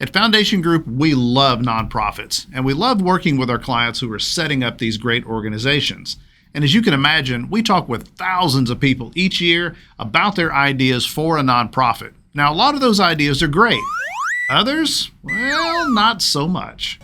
At Foundation Group, we love nonprofits, and we love working with our clients who are setting up these great organizations. And as you can imagine, we talk with thousands of people each year about their ideas for a nonprofit. Now, a lot of those ideas are great. Others, well, not so much.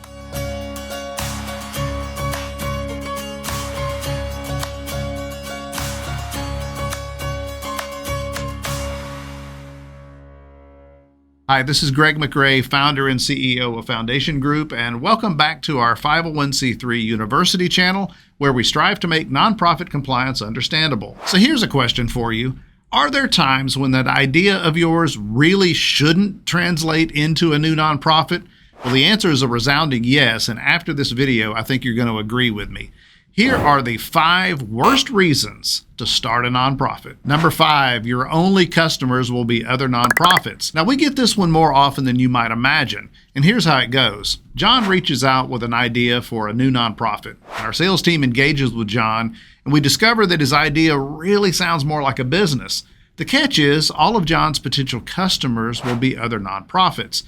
Hi, this is Greg McRae, founder and CEO of Foundation Group, and welcome back to our 501c3 University channel, where we strive to make nonprofit compliance understandable. So here's a question for you. Are there times when that idea of yours really shouldn't translate into a new nonprofit? Well, the answer is a resounding yes, and after this video, I think you're going to agree with me. Here are the 5 worst reasons to start a nonprofit. Number 5, your only customers will be other nonprofits. Now, we get this one more often than you might imagine, and here's how it goes. John reaches out with an idea for a new nonprofit. Our sales team engages with John, and we discover that his idea really sounds more like a business. The catch is, all of John's potential customers will be other nonprofits.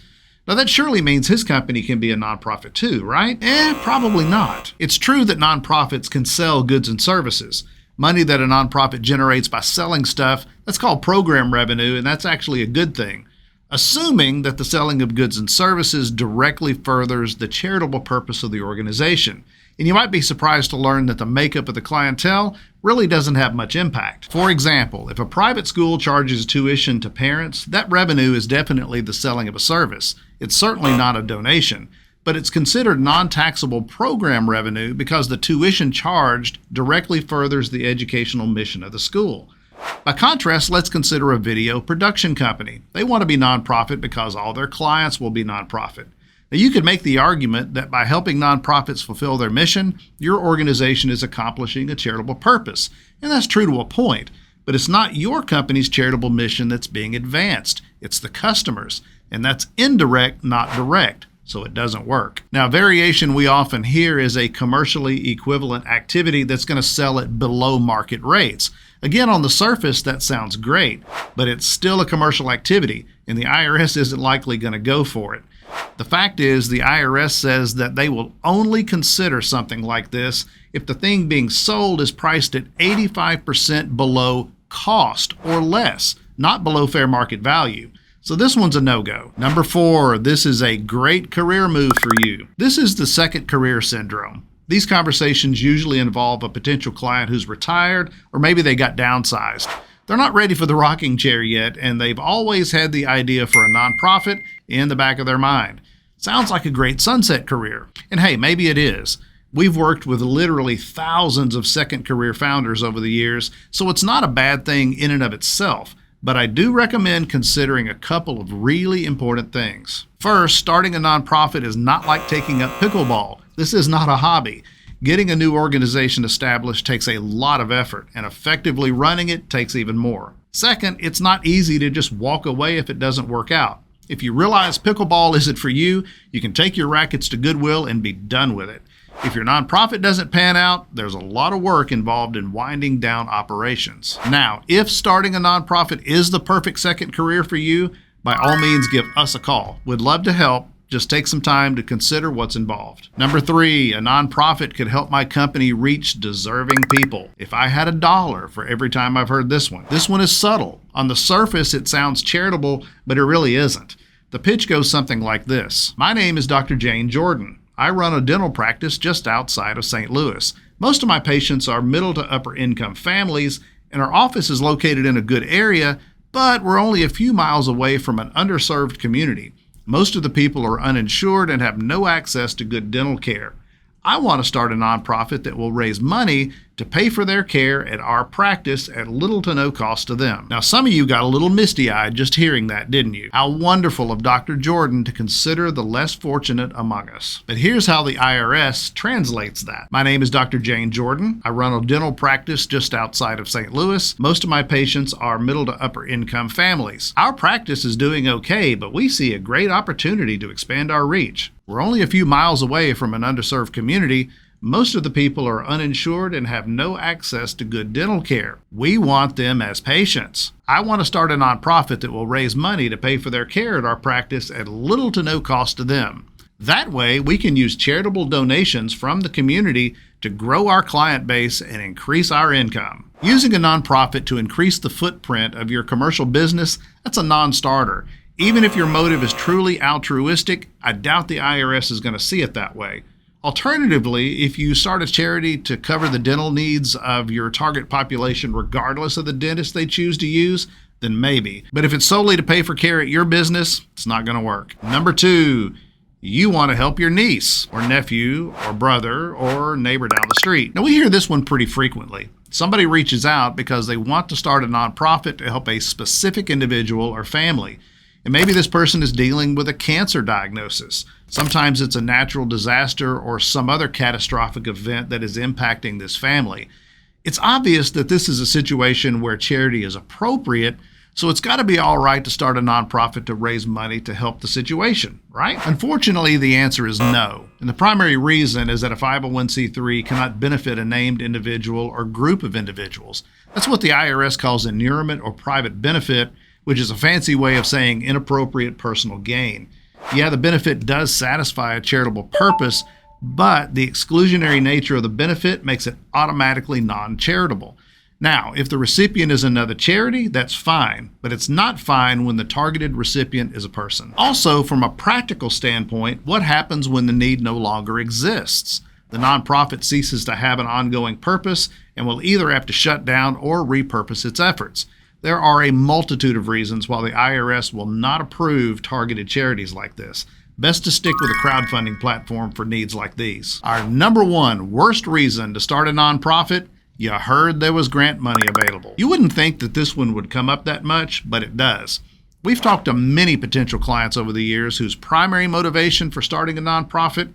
Now, that surely means his company can be a nonprofit too, right? Probably not. It's true that nonprofits can sell goods and services. Money that a nonprofit generates by selling stuff, that's called program revenue, and that's actually a good thing, assuming that the selling of goods and services directly furthers the charitable purpose of the organization. And you might be surprised to learn that the makeup of the clientele really doesn't have much impact. For example, if a private school charges tuition to parents, that revenue is definitely the selling of a service. It's certainly not a donation, but it's considered non-taxable program revenue because the tuition charged directly furthers the educational mission of the school. By contrast, let's consider a video production company. They want to be nonprofit because all their clients will be nonprofit. Now, you could make the argument that by helping nonprofits fulfill their mission, your organization is accomplishing a charitable purpose. And that's true to a point, but it's not your company's charitable mission that's being advanced. It's the customers, and that's indirect, not direct, so it doesn't work. Now, variation we often hear is a commercially equivalent activity that's going to sell at below market rates. Again, on the surface, that sounds great, but it's still a commercial activity, and the IRS isn't likely going to go for it. The fact is, the IRS says that they will only consider something like this if the thing being sold is priced at 85% below cost or less, not below fair market value. So this one's a no-go. Number 4, this is a great career move for you. This is the second career syndrome. These conversations usually involve a potential client who's retired, or maybe they got downsized. They're not ready for the rocking chair yet, and they've always had the idea for a nonprofit in the back of their mind. Sounds like a great sunset career. And hey, maybe it is. We've worked with literally thousands of second career founders over the years, so it's not a bad thing in and of itself. But I do recommend considering a couple of really important things. First, starting a nonprofit is not like taking up pickleball. This is not a hobby. Getting a new organization established takes a lot of effort, and effectively running it takes even more. Second, it's not easy to just walk away if it doesn't work out. If you realize pickleball isn't for you, you can take your rackets to Goodwill and be done with it. If your nonprofit doesn't pan out, there's a lot of work involved in winding down operations. Now, if starting a nonprofit is the perfect second career for you, by all means give us a call. We'd love to help. Just take some time to consider what's involved. Number 3, a nonprofit could help my company reach deserving people. If I had $1 for every time I've heard this one. This one is subtle. On the surface, it sounds charitable, but it really isn't. The pitch goes something like this. My name is Dr. Jane Jordan. I run a dental practice just outside of St. Louis. Most of my patients are middle to upper income families, and our office is located in a good area, but we're only a few miles away from an underserved community. Most of the people are uninsured and have no access to good dental care. I want to start a nonprofit that will raise money to pay for their care at our practice at little to no cost to them. Now, some of you got a little misty-eyed just hearing that, didn't you? How wonderful of Dr. Jordan to consider the less fortunate among us. But here's how the IRS translates that. My name is Dr. Jane Jordan. I run a dental practice just outside of St. Louis. Most of my patients are middle to upper income families. Our practice is doing okay, but we see a great opportunity to expand our reach. We're only a few miles away from an underserved community, Most of the people are uninsured and have no access to good dental care. We want them as patients. I want to start a nonprofit that will raise money to pay for their care at our practice at little to no cost to them. That way, we can use charitable donations from the community to grow our client base and increase our income. Using a nonprofit to increase the footprint of your commercial business, that's a non-starter. Even if your motive is truly altruistic, I doubt the IRS is going to see it that way. Alternatively, if you start a charity to cover the dental needs of your target population regardless of the dentist they choose to use, then maybe. But if it's solely to pay for care at your business, it's not going to work. Number 2, you want to help your niece or nephew or brother or neighbor down the street. Now, we hear this one pretty frequently. Somebody reaches out because they want to start a nonprofit to help a specific individual or family. And maybe this person is dealing with a cancer diagnosis. Sometimes it's a natural disaster or some other catastrophic event that is impacting this family. It's obvious that this is a situation where charity is appropriate, so it's got to be all right to start a nonprofit to raise money to help the situation, right? Unfortunately, the answer is no. And the primary reason is that a 501c3 cannot benefit a named individual or group of individuals. That's what the IRS calls inurement or private benefit, which is a fancy way of saying inappropriate personal gain. Yeah, the benefit does satisfy a charitable purpose, but the exclusionary nature of the benefit makes it automatically non-charitable. Now, if the recipient is another charity, that's fine, but it's not fine when the targeted recipient is a person. Also, from a practical standpoint, what happens when the need no longer exists? The nonprofit ceases to have an ongoing purpose and will either have to shut down or repurpose its efforts. There are a multitude of reasons why the IRS will not approve targeted charities like this. Best to stick with a crowdfunding platform for needs like these. Our number 1 worst reason to start a nonprofit: you heard there was grant money available. You wouldn't think that this one would come up that much, but it does. We've talked to many potential clients over the years whose primary motivation for starting a nonprofit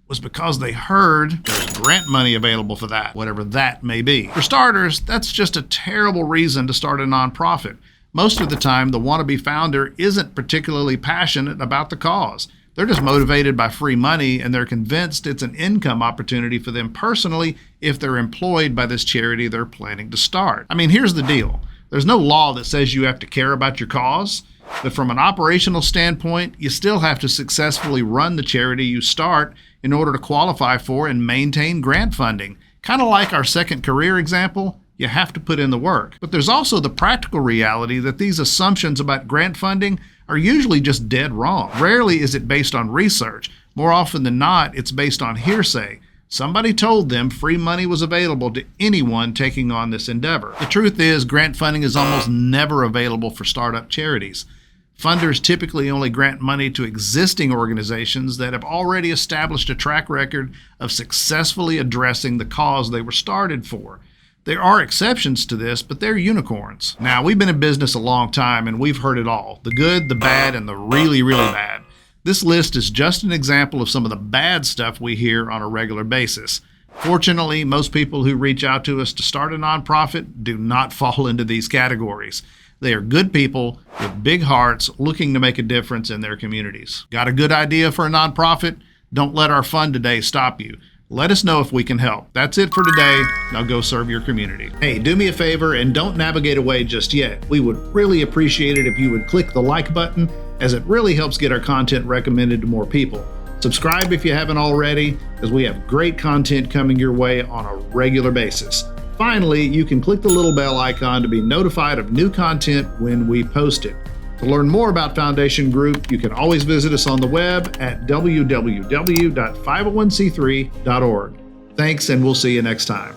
was because they heard there's grant money available for that, whatever that may be. For starters, that's just a terrible reason to start a nonprofit. Most of the time, the wannabe founder isn't particularly passionate about the cause. They're just motivated by free money, and they're convinced it's an income opportunity for them personally if they're employed by this charity they're planning to start. I mean, here's the deal. There's no law that says you have to care about your cause, but from an operational standpoint, you still have to successfully run the charity you start in order to qualify for and maintain grant funding. Kind of like our second career example, you have to put in the work. But there's also the practical reality that these assumptions about grant funding are usually just dead wrong. Rarely is it based on research. More often than not, it's based on hearsay. Somebody told them free money was available to anyone taking on this endeavor. The truth is, grant funding is almost never available for startup charities. Funders typically only grant money to existing organizations that have already established a track record of successfully addressing the cause they were started for. There are exceptions to this, but they're unicorns. Now, we've been in business a long time, and we've heard it all: the good, the bad, and the really, really bad. This list is just an example of some of the bad stuff we hear on a regular basis. Fortunately, most people who reach out to us to start a nonprofit do not fall into these categories. They are good people with big hearts looking to make a difference in their communities. Got a good idea for a nonprofit? Don't let our fun today stop you. Let us know if we can help. That's it for today. Now go serve your community. Hey, do me a favor and don't navigate away just yet. We would really appreciate it if you would click the like button, as it really helps get our content recommended to more people. Subscribe if you haven't already, as we have great content coming your way on a regular basis. Finally, you can click the little bell icon to be notified of new content when we post it. To learn more about Foundation Group, you can always visit us on the web at www.501c3.org. Thanks, and we'll see you next time.